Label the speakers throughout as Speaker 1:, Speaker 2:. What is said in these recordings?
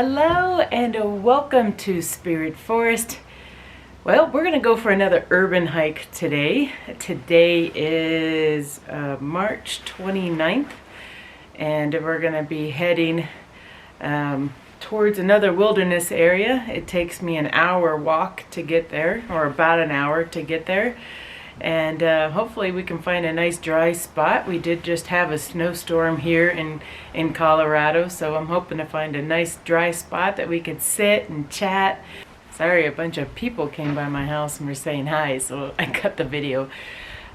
Speaker 1: Hello and welcome to Spirit Forest. Well, we're gonna go for another urban hike today. Today is March 29th and we're gonna be heading towards another wilderness area. It takes me an hour walk to get there, or about an hour to get there. And hopefully we can find a nice dry spot. We did just have a snowstorm here in Colorado, so I'm hoping to find a nice dry spot that we could sit and chat. Sorry, a bunch of people came by my house and were saying hi, so I cut the video.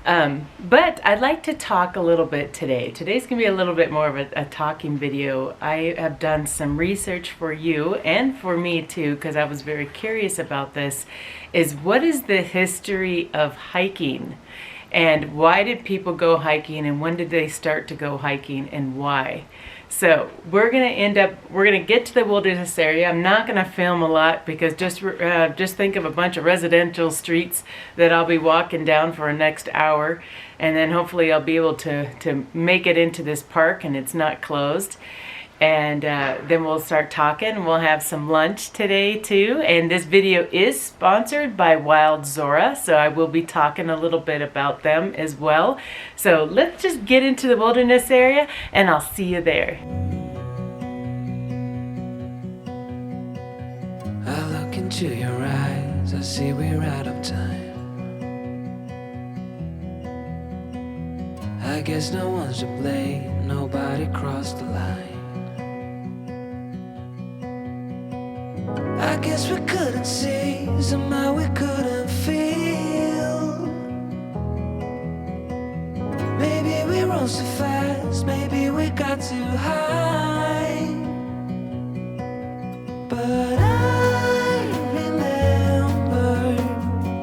Speaker 1: But I'd like to talk a little bit today. Today's gonna be a little bit more of a talking video. I have done some research for you and for me too, because I was very curious about this, is what is the history of hiking? And why did people go hiking, and when did they start to go hiking, and why? So we're gonna get to the wilderness area. I'm not gonna film a lot because just think of a bunch of residential streets that I'll be walking down for the next hour, and then hopefully I'll be able to make it into this park and it's not closed. And then we'll start talking. We'll have some lunch today too. And this video is sponsored by Wild Zora, so I will be talking a little bit about them as well. So let's just get into the wilderness area and I'll see you there.
Speaker 2: I look into your eyes, I see we're out of time. I guess no one's to blame, nobody crossed the line. I guess we couldn't see, somehow we couldn't feel. Maybe we rose too fast, maybe we got too high. But I remember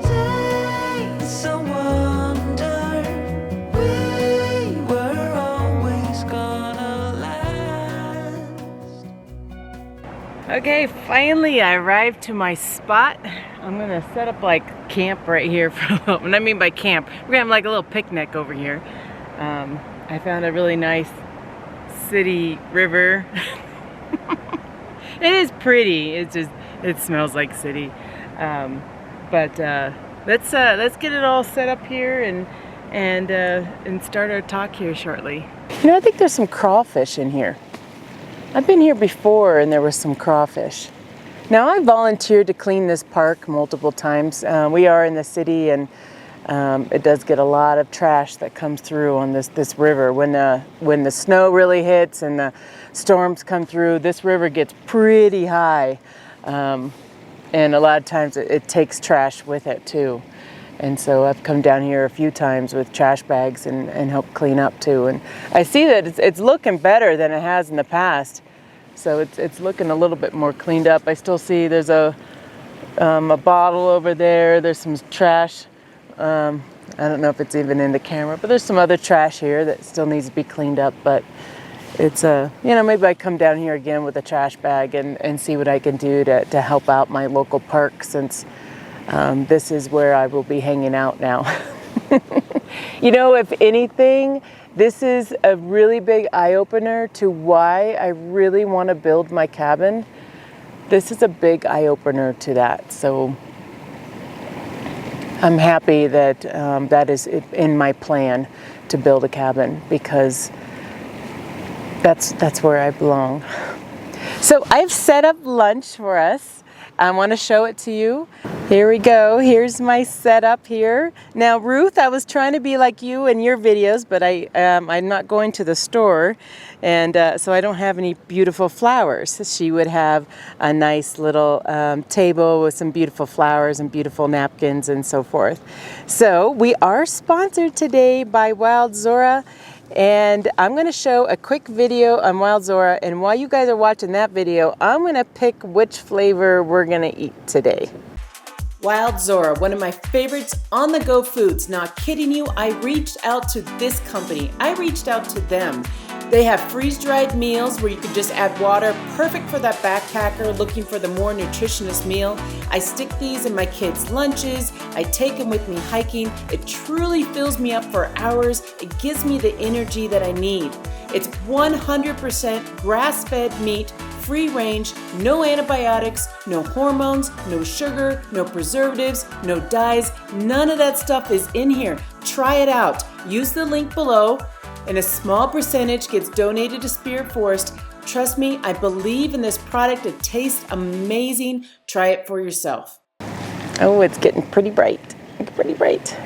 Speaker 2: days I wonder we were always gonna last.
Speaker 1: Okay, finally I arrived to my spot. I'm gonna set up like camp right here for what I mean by camp. We're gonna have like a little picnic over here. I found a really nice city river. It is pretty. It smells like city. But let's get it all set up here and start our talk here shortly. You know, I think there's some crawfish in here. I've been here before and there was some crawfish. Now I volunteered to clean this park multiple times. We are in the city and it does get a lot of trash that comes through on this river. When the snow really hits and the storms come through, this river gets pretty high. And a lot of times it takes trash with it too. And so I've come down here a few times with trash bags and helped clean up too. And I see that it's looking better than it has in the past. So it's looking a little bit more cleaned up. I still see there's a bottle over there. There's some trash. I don't know if it's even in the camera, but there's some other trash here that still needs to be cleaned up. But it's maybe I come down here again with a trash bag and see what I can do to help out my local park, since this is where I will be hanging out now. You know, if anything, this is a really big eye-opener to why I really want to build my cabin. This is a big eye-opener to that. So I'm happy that that is in my plan to build a cabin, because that's where I belong. So I've set up lunch for us. I want to show it to you. Here we go. Here's my setup here. Now, Ruth, I was trying to be like you in your videos, but I'm not going to the store, and so I don't have any beautiful flowers. She would have a nice little table with some beautiful flowers and beautiful napkins and so forth. So we are sponsored today by Wild Zora, and I'm going to show a quick video on Wild Zora, and while you guys are watching that video, I'm going to pick which flavor we're going to eat today. Wild Zora, one of my favorites on-the-go foods. Not kidding you, I reached out to this company. I reached out to them. They have freeze-dried meals where you can just add water, perfect for that backpacker looking for the more nutritious meal. I stick these in my kids' lunches. I take them with me hiking. It truly fills me up for hours. It gives me the energy that I need. It's 100% grass-fed meat, free range, no antibiotics, no hormones, no sugar, no preservatives, no dyes. None of that stuff is in here. Try it out. Use the link below, and a small percentage gets donated to Spirit Forest. Trust me, I believe in this product. It tastes amazing. Try it for yourself. Oh, it's getting pretty bright. Pretty bright.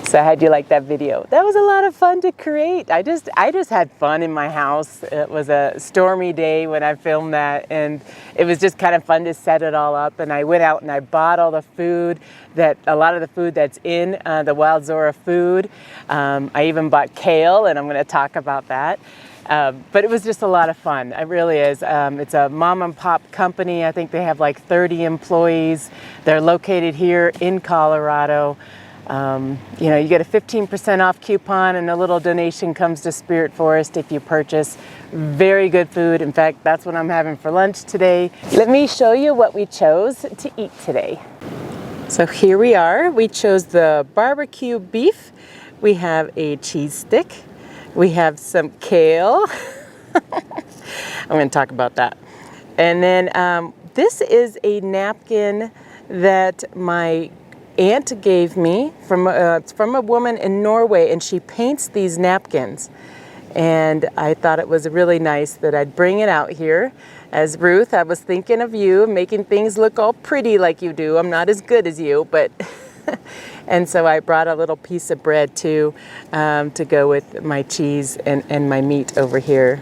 Speaker 1: So how'd you like that video? That was a lot of fun to create. I just had fun in my house. It was a stormy day when I filmed that, and it was just kind of fun to set it all up. And I went out and I bought all the food, a lot of the food that's in the Wild Zora food. I even bought kale, and I'm going to talk about that. But it was just a lot of fun. It really is. It's a mom and pop company. I think they have like 30 employees. They're located here in Colorado. You know, you get a 15% off coupon, and a little donation comes to Spirit Forest if you purchase. Very good food. In fact, that's what I'm having for lunch today. Let me show you what we chose to eat today. So here we are. We chose the barbecue beef. We have a cheese stick. We have some kale. I'm going to talk about that. And then this is a napkin that my aunt gave me it's from a woman in Norway, and she paints these napkins. And I thought it was really nice that I'd bring it out here. As Ruth, I was thinking of you, making things look all pretty like you do. I'm not as good as you, but... And so I brought a little piece of bread too, to go with my cheese and my meat over here.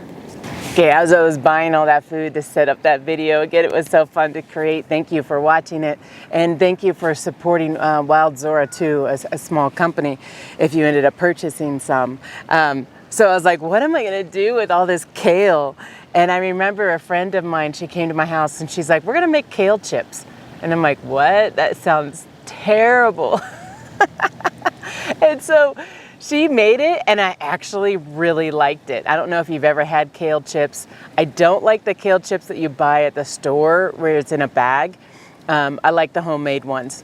Speaker 1: Okay, as I was buying all that food to set up that video, again, it was so fun to create. Thank you for watching it, and thank you for supporting Wild Zora too, a small company, if you ended up purchasing some. So I was like, what am I gonna do with all this kale? And I remember a friend of mine, she came to my house and she's like, we're gonna make kale chips. And I'm like, what? That sounds terrible. And so she made it, and I actually really liked it. I don't know if you've ever had kale chips. I don't like the kale chips that you buy at the store where it's in a bag. I like the homemade ones.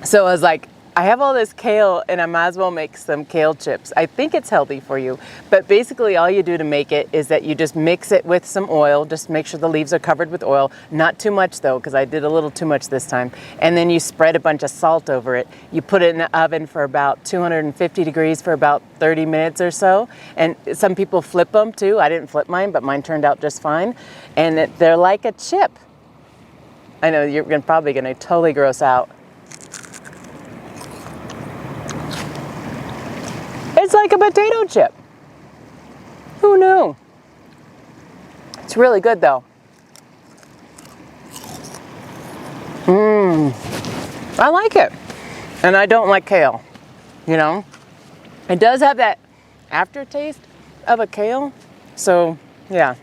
Speaker 1: So I was like, I have all this kale, and I might as well make some kale chips. I think it's healthy for you, but basically all you do to make it is that you just mix it with some oil. Just make sure the leaves are covered with oil. Not too much though, because I did a little too much this time. And then you spread a bunch of salt over it. You put it in the oven for about 250 degrees for about 30 minutes or so. And some people flip them too. I didn't flip mine, but mine turned out just fine. And they're like a chip. I know you're probably gonna totally gross out. It's like a potato chip. Who knew? It's really good though. I like it. And I don't like kale, you know? It does have that aftertaste of a kale. So, yeah.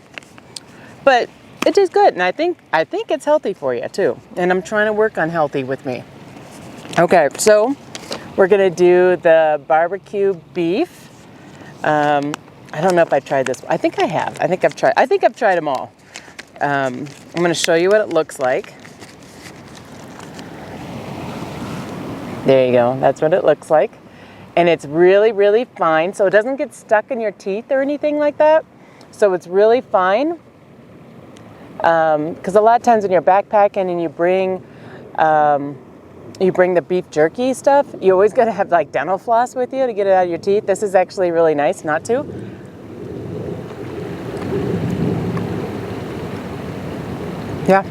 Speaker 1: But it tastes good, and I think it's healthy for you too. And I'm trying to work on healthy with me. Okay, so we're gonna do the barbecue beef. I don't know if I tried this. I think I have. I think I've tried them all. I'm gonna show you what it looks like. There you go. That's what it looks like. And it's really, really fine, so it doesn't get stuck in your teeth or anything like that. So it's really fine. Because a lot of times when you're backpacking and you bring the beef jerky stuff, you always got to have like dental floss with you to get it out of your teeth. This is actually really nice not to. Yeah,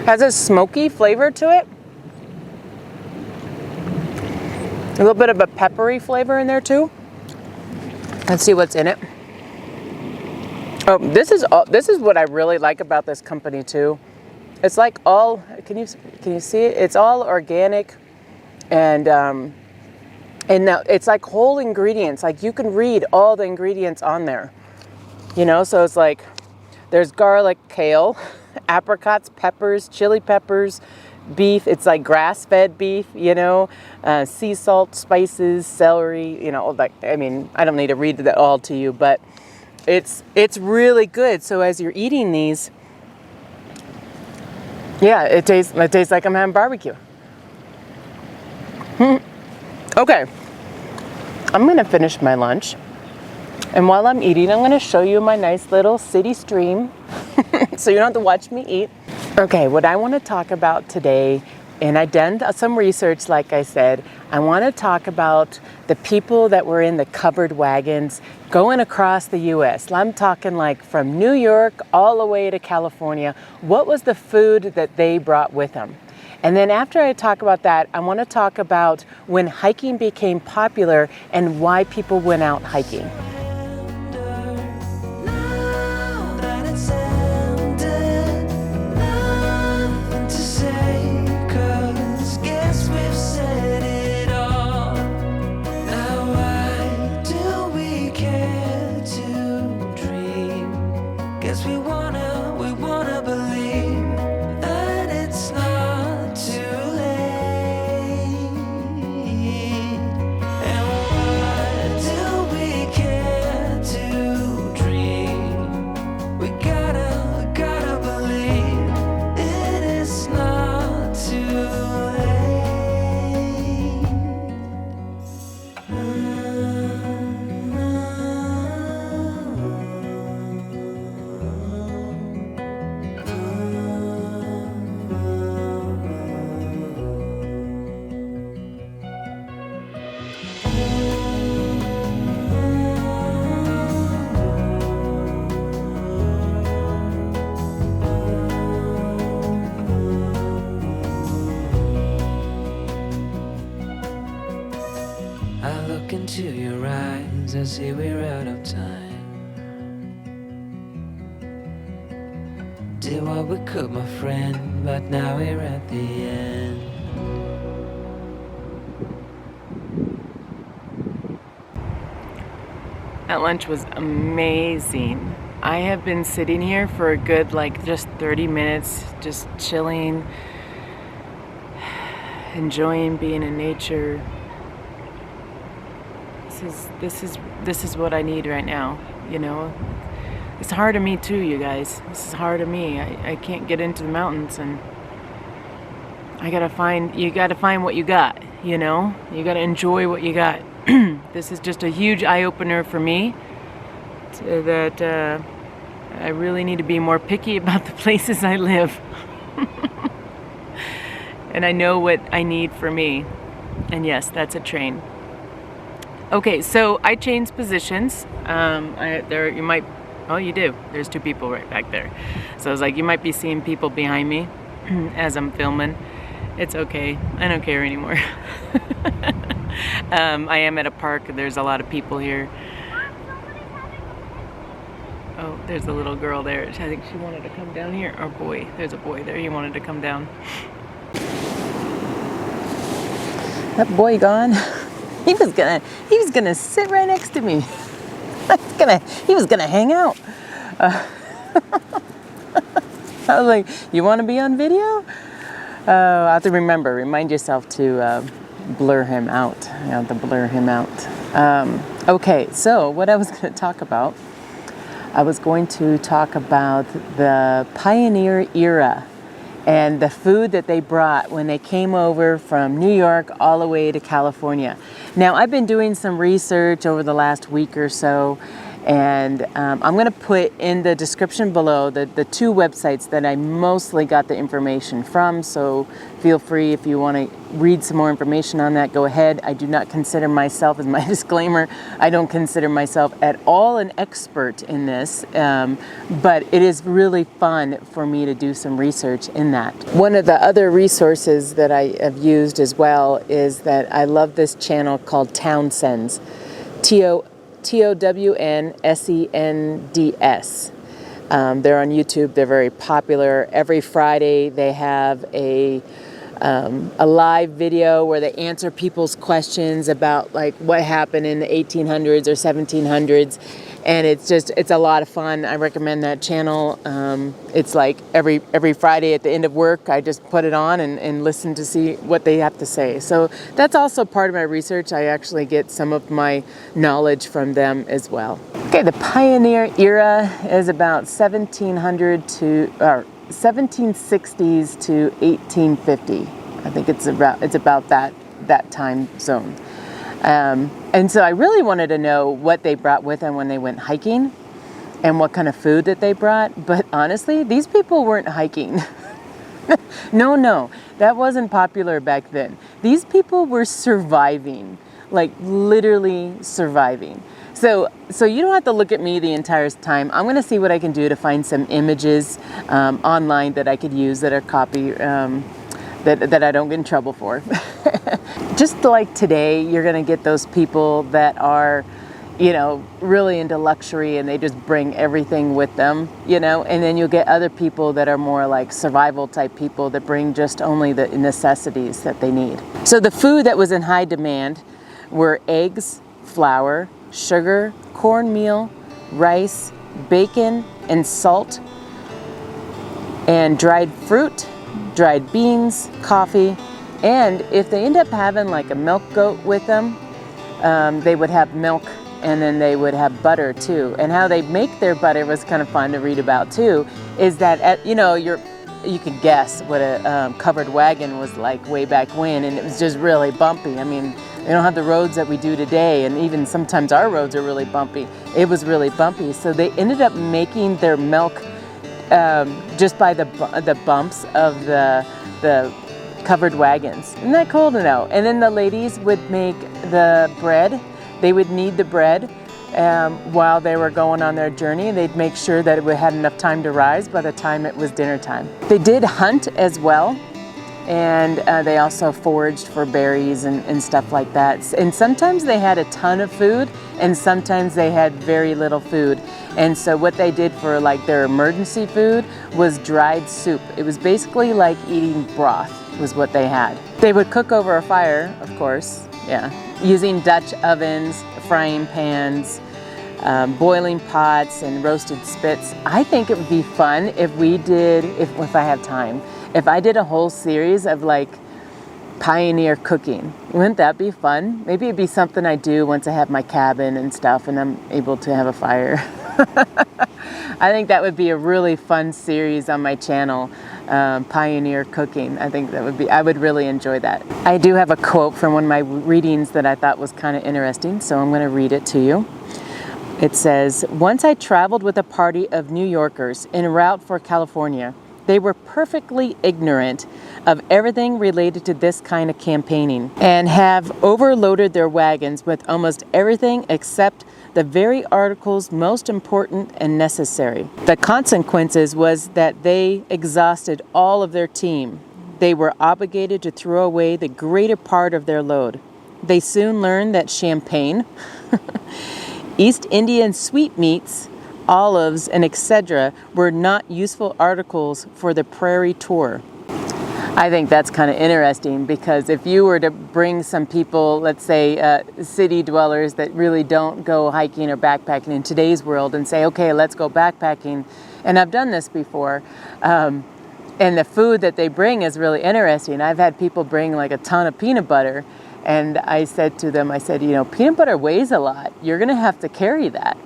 Speaker 1: has a smoky flavor to it. A little bit of a peppery flavor in there too. Let's see what's in it. Oh, this is what I really like about this company too. It's like all, can you see it? It's all organic, and now it's like whole ingredients. Like you can read all the ingredients on there, you know. So it's like there's garlic, kale, apricots, peppers, chili peppers, beef. It's like grass-fed beef, you know, sea salt, spices, celery, you know. Like, I mean, I don't need to read that all to you, but it's really good. So as you're eating these, yeah, it tastes like I'm having barbecue. Okay, I'm gonna finish my lunch. And while I'm eating, I'm going to show you my nice little city stream so you don't have to watch me eat. Okay, what I want to talk about today, and I've done some research, like I said, I want to talk about the people that were in the covered wagons going across the U.S. I'm talking like from New York all the way to California. What was the food that they brought with them? And then after I talk about that, I want to talk about when hiking became popular and why people went out hiking.
Speaker 2: Now that it's ended, nothing to say, 'cause guess we've said it all. Now why do we care to dream? Guess we wanna believe that it's not too late. And why do we care to dream? We gotta believe it is not too I look into your eyes, I see we're out of time. Did what we could, my friend, but now we're at the end.
Speaker 1: That lunch was amazing. I have been sitting here for a good just 30 minutes, just chilling, enjoying being in nature. This is what I need right now, you know. It's hard on me too, you guys. This is hard on me. I can't get into the mountains, and you gotta find what you got, you know. You gotta enjoy what you got. This is just a huge eye-opener for me that I really need to be more picky about the places I live. And I know what I need for me. And yes, that's a train. Okay, so I changed positions. You might, oh, you do. There's two people right back there. So I was like, you might be seeing people behind me as I'm filming. It's okay. I don't care anymore. I am at a park. There's a lot of people here. Oh, there's a little girl there. I think she wanted to come down here. Or boy, there's a boy there. He wanted to come down. That boy gone. He was gonna sit right next to me. He was gonna hang out. I was like, you want to be on video? I have to remind yourself to blur him out. You have to blur him out. Okay, so what I was going to talk about, I was going to talk about the pioneer era and the food that they brought when they came over from New York all the way to California. Now, I've been doing some research over the last week or so, and I'm going to put in the description below the two websites that I mostly got the information from, so feel free if you want to read some more information on that, go ahead. I do not consider myself, as my disclaimer, I don't consider myself at all an expert in this, but it is really fun for me to do some research in that. One of the other resources that I have used as well is that I love this channel called Townsends, Townsends. They're on YouTube. They're very popular. Every Friday they have a live video where they answer people's questions about like what happened in the 1800s or 1700s, and it's a lot of fun. I recommend that channel. It's like every Friday at the end of work, I just put it on and listen to see what they have to say. So that's also part of my research. I actually get some of my knowledge from them as well. Okay, the pioneer era is about 1760s to 1850. I think it's about that time zone. And so I really wanted to know what they brought with them when they went hiking and what kind of food that they brought. But honestly, these people weren't hiking. No, that wasn't popular back then. These people were surviving, like literally surviving. So you don't have to look at me the entire time. I'm going to see what I can do to find some images online that I could use that are copy, that I don't get in trouble for. Just like today, you're going to get those people that are, you know, really into luxury and they just bring everything with them, you know, and then you'll get other people that are more like survival type people that bring just only the necessities that they need. So the food that was in high demand were eggs, flour, sugar, cornmeal, rice, bacon, and salt, and dried fruit, dried beans, coffee, and if they end up having like a milk goat with them, they would have milk, and then they would have butter too. And how they make their butter was kind of fun to read about too, is that you could guess what a covered wagon was like way back when, and it was just really bumpy. I mean, they don't have the roads that we do today, and even sometimes our roads are really bumpy. It was really bumpy, so they ended up making their milk just by the bumps of the covered wagons. Isn't that cool to know? And then the ladies would make the bread. They would knead the bread while they were going on their journey. They'd make sure that it had enough time to rise by the time it was dinner time. They did hunt as well, and they also foraged for berries and stuff like that. And sometimes they had a ton of food, and sometimes they had very little food. And so what they did for like their emergency food was dried soup. It was basically like eating broth was what they had. They would cook over a fire, of course, yeah, using Dutch ovens, frying pans, boiling pots, and roasted spits. I think it would be fun if we did, if I have time, if I did a whole series of like pioneer cooking. Wouldn't that be fun? Maybe it'd be something I do once I have my cabin and stuff and I'm able to have a fire. I think that would be a really fun series on my channel, pioneer cooking. I think I would really enjoy that. I do have a quote from one of my readings that I thought was kind of interesting, so I'm going to read it to you. It says, "Once I traveled with a party of New Yorkers en route for California. They were perfectly ignorant of everything related to this kind of campaigning and have overloaded their wagons with almost everything except the very articles most important and necessary. The consequences was that they exhausted all of their team. They were obligated to throw away the greater part of their load. They soon learned that champagne, East Indian sweetmeats, olives, and etc. were not useful articles for the prairie tour." I think that's kind of interesting, because if you were to bring some people, let's say city dwellers that really don't go hiking or backpacking in today's world, and say, okay, let's go backpacking, and I've done this before, and the food that they bring is really interesting. I've had people bring like a ton of peanut butter, and I said to them, you know, peanut butter weighs a lot. You're going to have to carry that.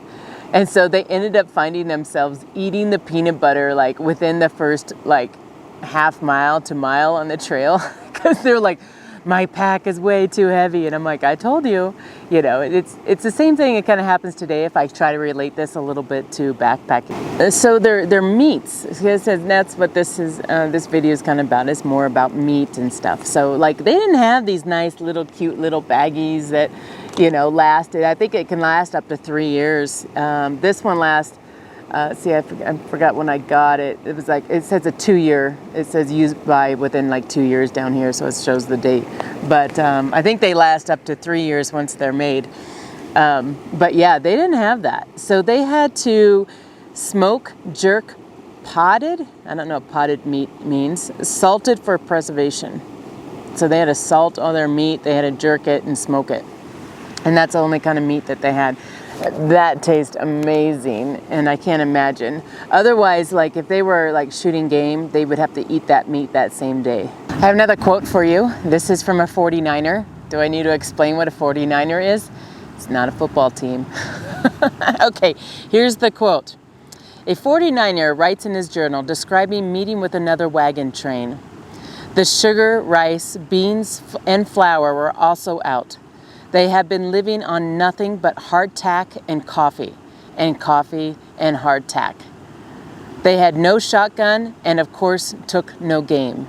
Speaker 1: And so they ended up finding themselves eating the peanut butter like within the first like half mile to mile on the trail, because they're like, my pack is way too heavy. And I'm like, I told you, you know, it's the same thing. It kind of happens today if I try to relate this a little bit to backpacking. So they're meats. That's what this is. This video is kind of about. It's more about meat and stuff. So like they didn't have these nice little cute little baggies that, you know, lasted. I think it can last up to 3 years. This one lasts. See, I forgot when I got it. It was like, it says a 2-year. It says used by within like 2 years down here, so it shows the date. But I think they last up to 3 years once they're made. But yeah, they didn't have that. So they had to smoke, jerk, potted. I don't know what potted meat means. Salted for preservation. So they had to salt all their meat. They had to jerk it and smoke it. And that's the only kind of meat that they had. That tastes amazing, and I can't imagine. Otherwise, like if they were like shooting game, they would have to eat that meat that same day. I have another quote for you. This is from a 49er. Do I need to explain what a 49er is? It's not a football team. Okay, here's the quote. A 49er writes in his journal describing meeting with another wagon train. The sugar, rice, beans, and flour were also out. They have been living on nothing but hardtack and coffee, and coffee and hardtack. They had no shotgun and of course took no game.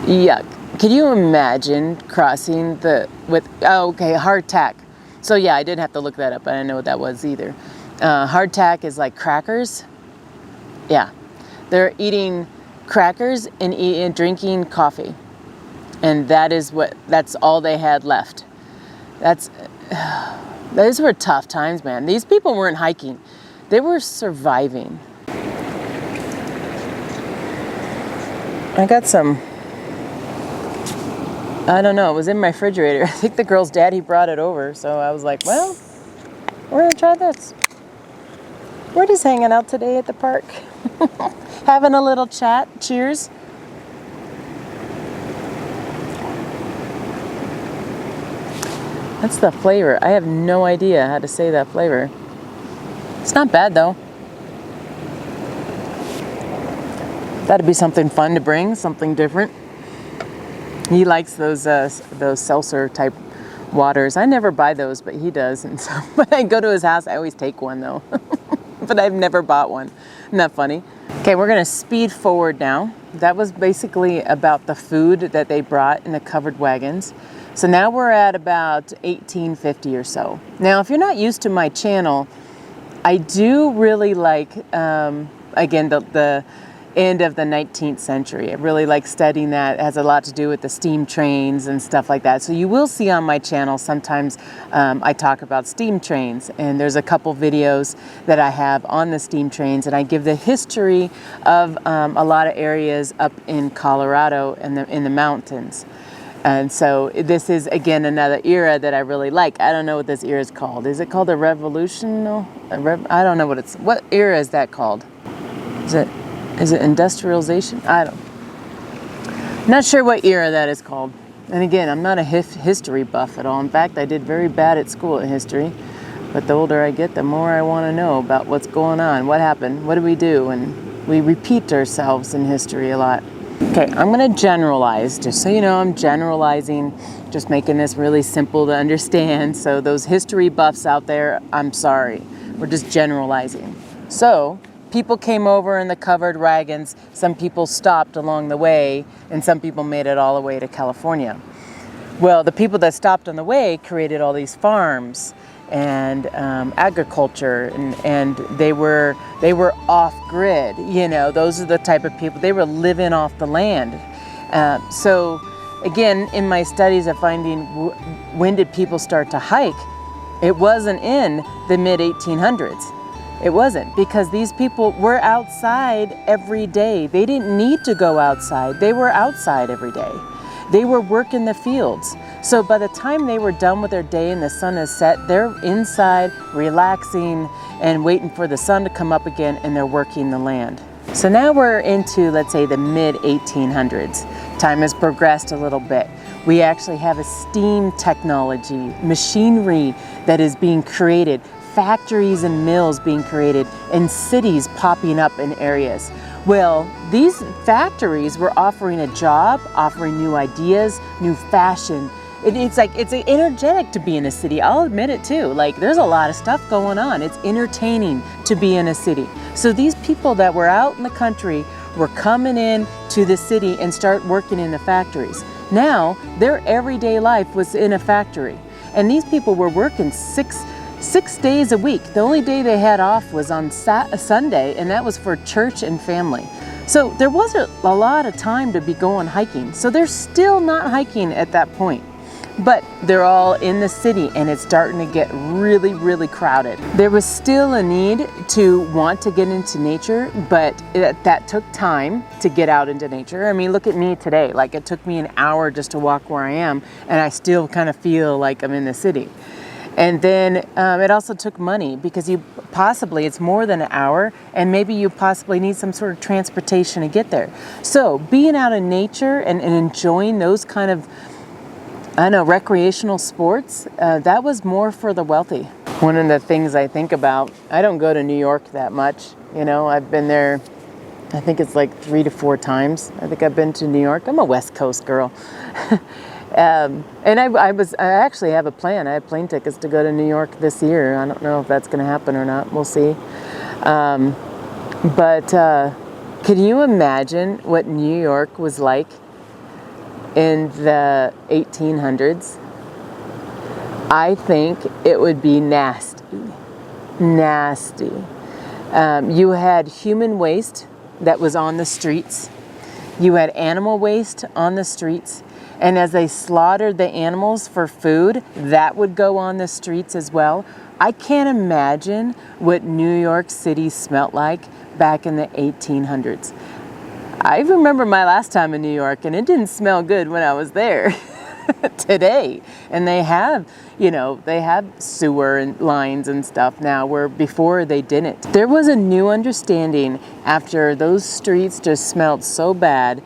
Speaker 1: Yuck. Can you imagine crossing hardtack. So yeah, I did have to look that up. I didn't know what that was either. Hardtack is like crackers. Yeah. They're eating crackers and drinking coffee. And that's all they had left. Those were tough times, man. These people weren't hiking. They were surviving. I got some, I don't know, it was in my refrigerator. I think the girl's daddy brought it over. So I was like, well, we're gonna try this. We're just hanging out today at the park. Having a little chat. Cheers. That's the flavor. I have no idea how to say that flavor. It's not bad though. That'd be something fun to bring, something different. He likes those seltzer type waters. I never buy those, but he does. And so when I go to his house, I always take one though. But I've never bought one. Isn't that funny? Okay, we're gonna speed forward now. That was basically about the food that they brought in the covered wagons. So now we're at about 1850 or so. Now, if you're not used to my channel, I do really like, again, the end of the 19th century. I really like studying that. It has a lot to do with the steam trains and stuff like that. So you will see on my channel sometimes I talk about steam trains, and there's a couple videos that I have on the steam trains, and I give the history of a lot of areas up in Colorado and in the mountains. And so this is, again, another era that I really like. I don't know what this era is called. Is it called a revolution? No, I don't know what era is that called? Is it industrialization? Not sure what era that is called. And again, I'm not a history buff at all. In fact, I did very bad at school at history. But the older I get, the more I want to know about what's going on, what happened, what do we do? And we repeat ourselves in history a lot. Okay, I'm going to generalize, just so you know, I'm generalizing, just making this really simple to understand. So those history buffs out there, I'm sorry. We're just generalizing. So people came over in the covered wagons. Some people stopped along the way, and some people made it all the way to California. Well, the people that stopped on the way created all these farms and agriculture, and they were off grid. You know, those are the type of people, they were living off the land. So again, in my studies of finding when did people start to hike, it wasn't in the mid 1800s. It wasn't, because these people were outside every day. They didn't need to go outside. They were outside every day. They were working the fields. So by the time they were done with their day and the sun is set, they're inside relaxing and waiting for the sun to come up again, and they're working the land. So now we're into, let's say, the mid 1800s. Time has progressed a little bit. We actually have a steam technology, machinery that is being created, factories and mills being created, and cities popping up in areas. Well, these factories were offering a job, offering new ideas, new fashion. It's energetic to be in a city. I'll admit it too. Like, there's a lot of stuff going on. It's entertaining to be in a city. So these people that were out in the country were coming in to the city and start working in the factories. Now, their everyday life was in a factory. And these people were working six days a week. The only day they had off was on Sunday, and that was for church and family. So there wasn't a lot of time to be going hiking. So they're still not hiking at that point. But they're all in the city, and it's starting to get really, really crowded. There was still a need to want to get into nature, but that took time to get out into nature. I mean, look at me today. Like, it took me an hour just to walk where I am, and I still kind of feel like I'm in the city. And then it also took money, because it's more than an hour, and maybe you possibly need some sort of transportation to get there. So being out in nature and enjoying those kind of, recreational sports, that was more for the wealthy. One of the things I think about, I don't go to New York that much. You know, I've been there, I think it's like 3 to 4 times. I think I've been to New York. I'm a West Coast girl. And I actually have a plan. I have plane tickets to go to New York this year. I don't know if that's going to happen or not. We'll see. But can you imagine what New York was like in the 1800s? I think it would be nasty. Nasty. You had human waste that was on the streets. You had animal waste on the streets. And as they slaughtered the animals for food, that would go on the streets as well. I can't imagine what New York City smelt like back in the 1800s. I remember my last time in New York, and it didn't smell good when I was there. Today, and they have sewer and lines and stuff now, where before they didn't. There was a new understanding after those streets just smelled so bad.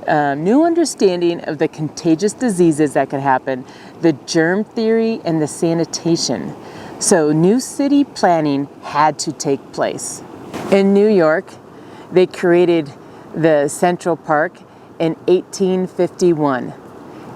Speaker 1: New understanding of the contagious diseases that could happen, the germ theory, and the sanitation. So new city planning had to take place. In New York, they created the Central Park in 1851.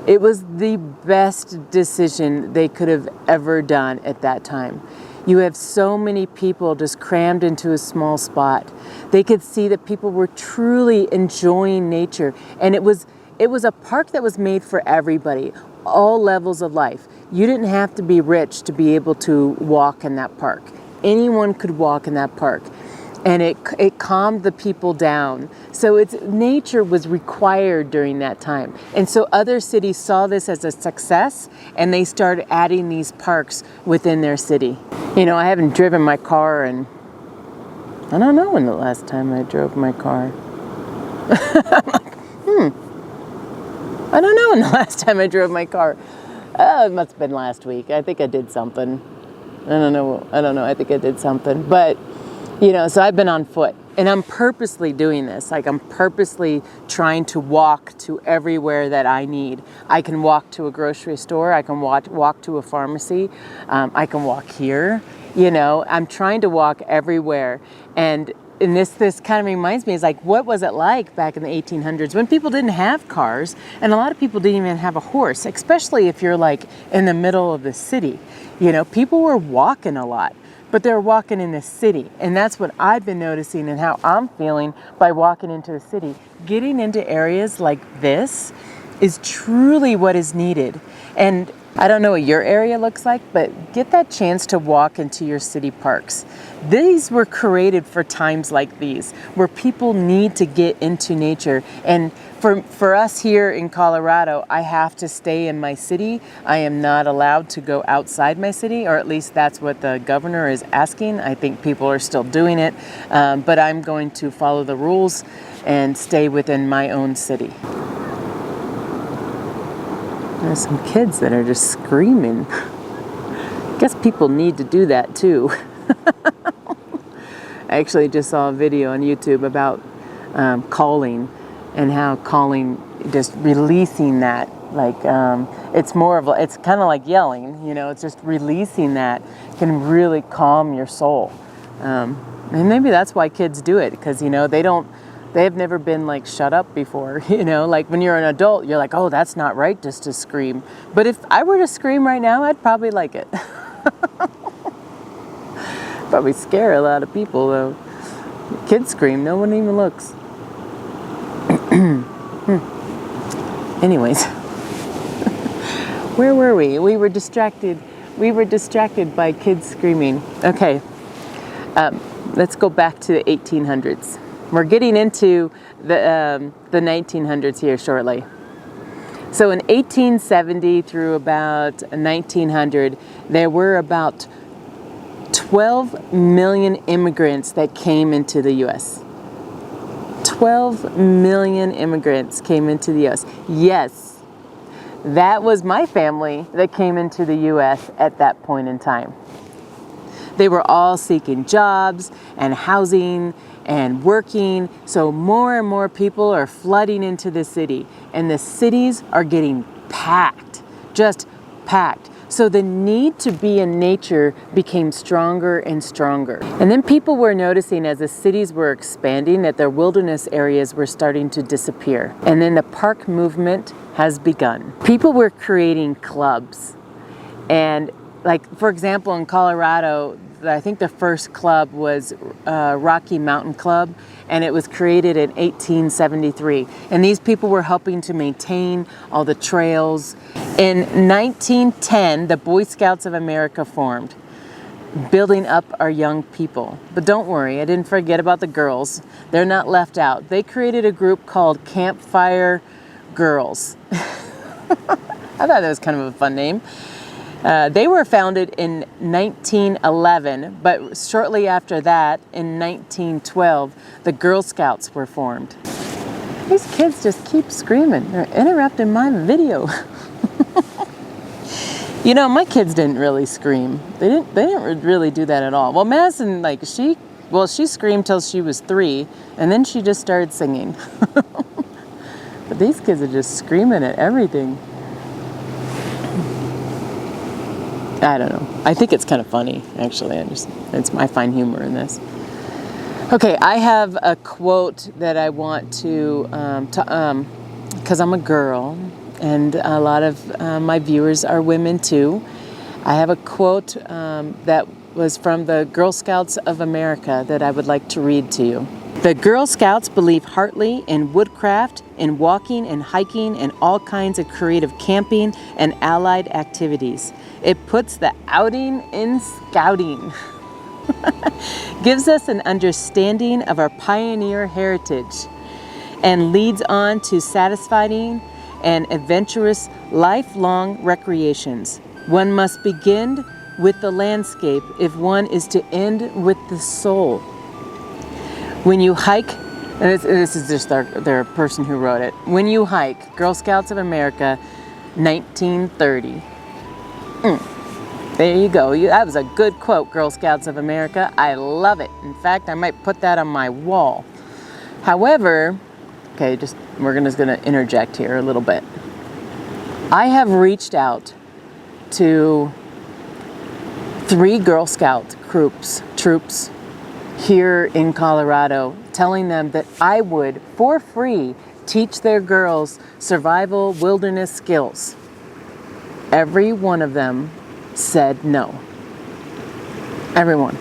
Speaker 1: It was the best decision they could have ever done at that time. You have so many people just crammed into a small spot. They could see that people were truly enjoying nature. And it was a park that was made for everybody, all levels of life. You didn't have to be rich to be able to walk in that park. Anyone could walk in that park. And it calmed the people down. So nature was required during that time. And so other cities saw this as a success, and they started adding these parks within their city. You know, I haven't driven my car, and I don't know when the last time I drove my car. I don't know when the last time I drove my car. It must have been last week. I think I did something. I don't know. I think I did something. But so I've been on foot, and I'm purposely doing this. Like, I'm purposely trying to walk to everywhere that I need. I can walk to a grocery store. I can walk to a pharmacy. I can walk here. I'm trying to walk everywhere. And this kind of reminds me, is like, what was it like back in the 1800s when people didn't have cars, and a lot of people didn't even have a horse, especially if you're like in the middle of the city. People were walking a lot. But they're walking in the city. And that's what I've been noticing and how I'm feeling by walking into the city. Getting into areas like this is truly what is needed. And I don't know what your area looks like, but get that chance to walk into your city parks. These were created for times like these, where people need to get into nature. And for us here in Colorado, I have to stay in my city. I am not allowed to go outside my city, or at least that's what the governor is asking. I think people are still doing it, but I'm going to follow the rules and stay within my own city. There's some kids that are just screaming. I guess people need to do that too. I actually just saw a video on YouTube about calling, and how calling, just releasing that, like it's kind of like yelling, it's just releasing that can really calm your soul. And maybe that's why kids do it, because they've never been like shut up before. Like when you're an adult, you're like, oh, that's not right just to scream. But if I were to scream right now, I'd probably like it. Probably scare a lot of people though. Kids scream, no one even looks. Anyways, where were we? We were distracted by kids screaming. Okay, let's go back to the 1800s. We're getting into the 1900s here shortly. So in 1870 through about 1900, there were about 12 million immigrants that came into the U.S. 12 million immigrants came into the U.S. Yes, that was my family that came into the U.S. at that point in time. They were all seeking jobs and housing and working, so more and more people are flooding into the city, and the cities are getting packed, just packed. So the need to be in nature became stronger and stronger. And then people were noticing as the cities were expanding that their wilderness areas were starting to disappear. And then the park movement has begun. People were creating clubs. And like, for example, in Colorado, I think the first club was Rocky Mountain Club, and it was created in 1873. And these people were helping to maintain all the trails. In 1910, the Boy Scouts of America formed, building up our young people. But don't worry, I didn't forget about the girls. They're not left out. They created a group called Campfire Girls. I thought that was kind of a fun name. They were founded in 1911, but shortly after that, in 1912, the Girl Scouts were formed. These kids just keep screaming. They're interrupting my video. You know, my kids didn't really scream. They didn't really do that at all. Well, Madison, like, she screamed till she was 3, and then she just started singing. But these kids are just screaming at everything. I don't know. I think it's kind of funny, actually. I find humor in this. Okay, I have a quote that I want to because I'm a girl, and a lot of my viewers are women too. I have a quote that was from the Girl Scouts of America that I would like to read to you. The Girl Scouts believe heartily in woodcraft, in walking and hiking, and all kinds of creative camping and allied activities. It puts the outing in scouting. Gives us an understanding of our pioneer heritage and leads on to satisfying and adventurous lifelong recreations. One must begin with the landscape if one is to end with the soul. When you hike, and this is just their person who wrote it. When you hike, Girl Scouts of America, 1930. There you go. That was a good quote, Girl Scouts of America. I love it. In fact, I might put that on my wall. However, okay, we're just gonna interject here a little bit. I have reached out to 3 Girl Scout troops here in Colorado, telling them that I would, for free, teach their girls survival wilderness skills. Every one of them said no. Everyone.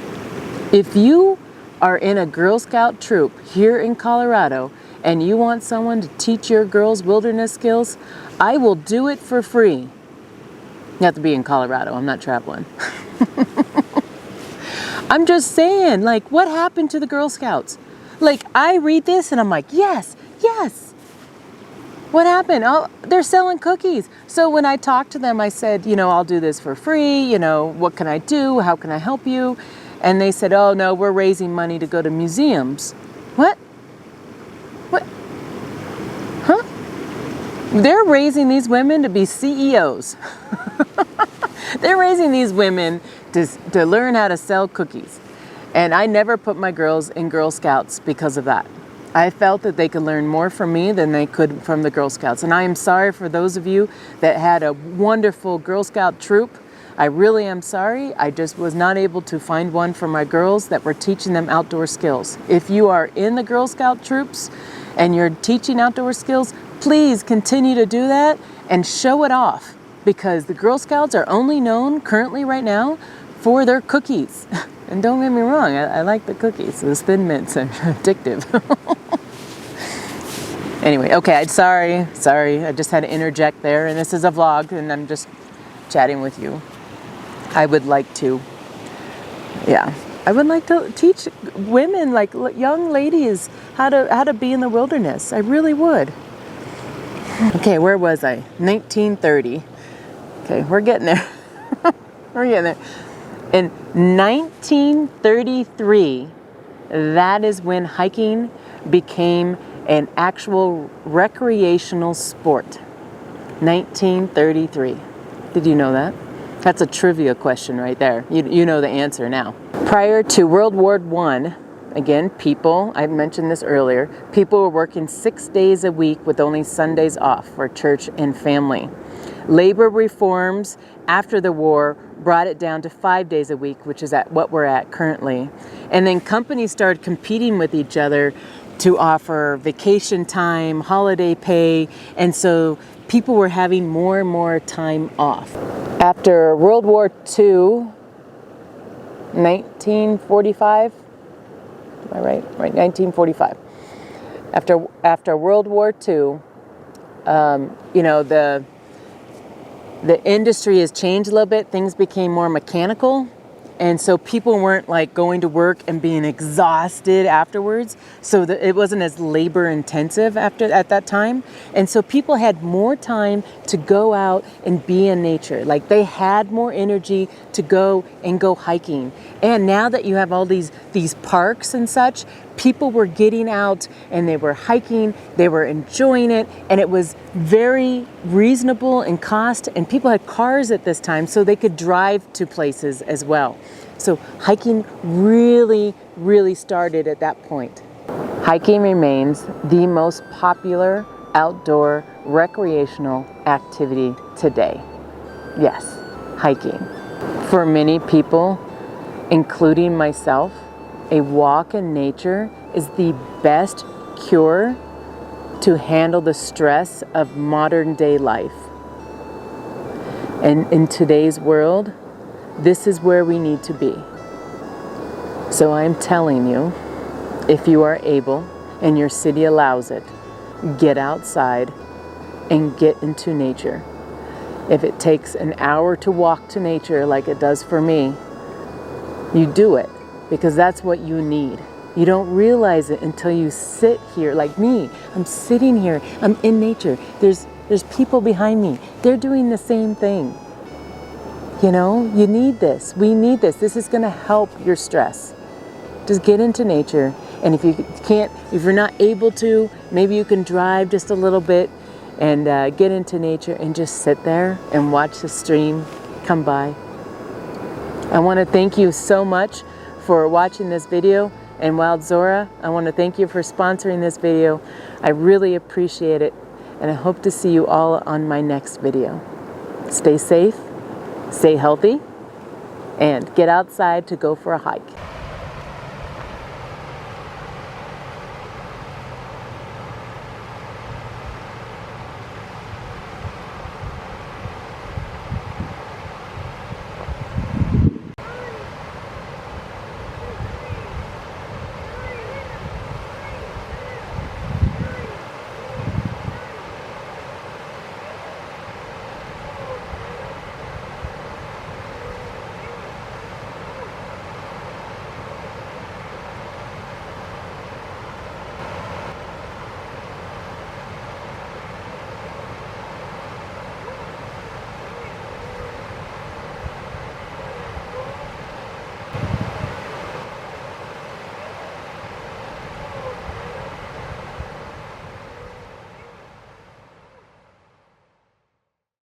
Speaker 1: If you are in a Girl Scout troop here in Colorado and you want someone to teach your girls wilderness skills, I will do it for free. You have to be in Colorado. I'm not traveling. I'm just saying, like, what happened to the Girl Scouts? Like, I read this and I'm like, yes. What happened? Oh, they're selling cookies. So when I talked to them, I said, I'll do this for free. What can I do? How can I help you? And they said, oh, no, we're raising money to go to museums. What? Huh? They're raising these women to be CEOs. They're raising these women to learn how to sell cookies. And I never put my girls in Girl Scouts because of that. I felt that they could learn more from me than they could from the Girl Scouts. And I am sorry for those of you that had a wonderful Girl Scout troop. I really am sorry. I just was not able to find one for my girls that were teaching them outdoor skills. If you are in the Girl Scout troops and you're teaching outdoor skills, please continue to do that and show it off, because the Girl Scouts are only known currently right now for their cookies. And don't get me wrong, I like the cookies. Those Thin Mints are addictive. Anyway, okay, sorry. I just had to interject there, and this is a vlog, and I'm just chatting with you. I would like to teach women, like young ladies, how to be in the wilderness. I really would. Okay, where was I? 1930. Okay, we're getting there. In 1933, that is when hiking became an actual recreational sport. 1933. Did you know that? That's a trivia question right there. You know the answer now. Prior to World War I, again, I mentioned this earlier, people were working 6 days a week with only Sundays off for church and family. Labor reforms after the war brought it down to 5 days a week, which is at what we're at currently. And then companies started competing with each other to offer vacation time, holiday pay, and so people were having more and more time off. After World War II, 1945, am I right? Right, 1945. After World War II, you know, the industry has changed a little bit. Things became more mechanical. And so people weren't like going to work and being exhausted afterwards. So it wasn't as labor intensive at that time. And so people had more time to go out and be in nature. Like they had more energy to go hiking. And now that you have all these parks and such, people were getting out and they were hiking, they were enjoying it, and it was very reasonable in cost, and people had cars at this time so they could drive to places as well. So hiking really, really started at that point. Hiking remains the most popular outdoor recreational activity today. Yes, hiking. For many people, including myself, a walk in nature is the best cure to handle the stress of modern day life. And in today's world, this is where we need to be. So I'm telling you, if you are able and your city allows it, get outside and get into nature. If it takes an hour to walk to nature like it does for me, you do it, because that's what you need. You don't realize it until you sit here like me. I'm sitting here, I'm in nature. There's people behind me. They're doing the same thing. You know, you need this. We need this. This is going to help your stress. Just get into nature. And if you're not able to, maybe you can drive just a little bit and get into nature and just sit there and watch the stream come by. I want to thank you so much for watching this video. And Wild Zora, I want to thank you for sponsoring this video. I really appreciate it. And I hope to see you all on my next video. Stay safe, stay healthy, and get outside to go for a hike.